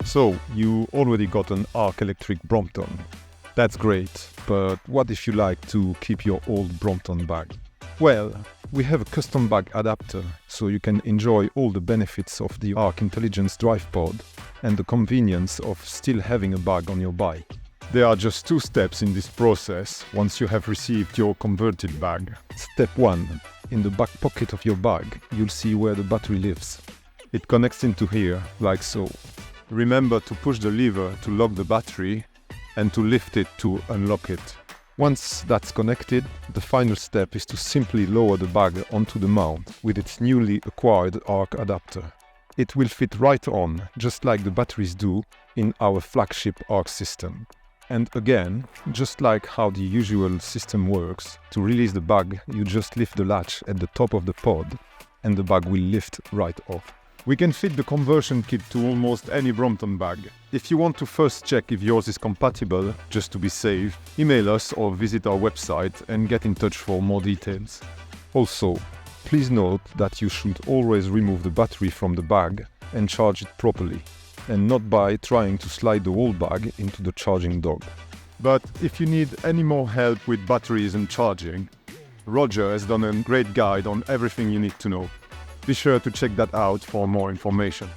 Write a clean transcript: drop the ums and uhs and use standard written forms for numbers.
So, you already got an ARC electric Brompton. That's great, but what if you like to keep your old Brompton bag? Well, we have a custom bag adapter, so you can enjoy all the benefits of the ARCC Intelligent Drive Pod and the convenience of still having a bag on your bike. There are just 2 steps in this process once you have received your converted bag. Step 1. In the back pocket of your bag, you'll see where the battery lives. It connects into here, like so. Remember to push the lever to lock the battery and to lift it to unlock it. Once that's connected, the final step is to simply lower the bag onto the mount with its newly acquired ARC adapter. It will fit right on, just like the batteries do in our flagship ARC system. And again, just like how the usual system works, to release the bag, you just lift the latch at the top of the pod and the bag will lift right off. We can fit the conversion kit to almost any Brompton bag. If you want to first check if yours is compatible, just to be safe, email us or visit our website and get in touch for more details. Also, please note that you should always remove the battery from the bag and charge it properly, and not by trying to slide the whole bag into the charging dock. But if you need any more help with batteries and charging, Roger has done a great guide on everything you need to know. Be sure to check that out for more information.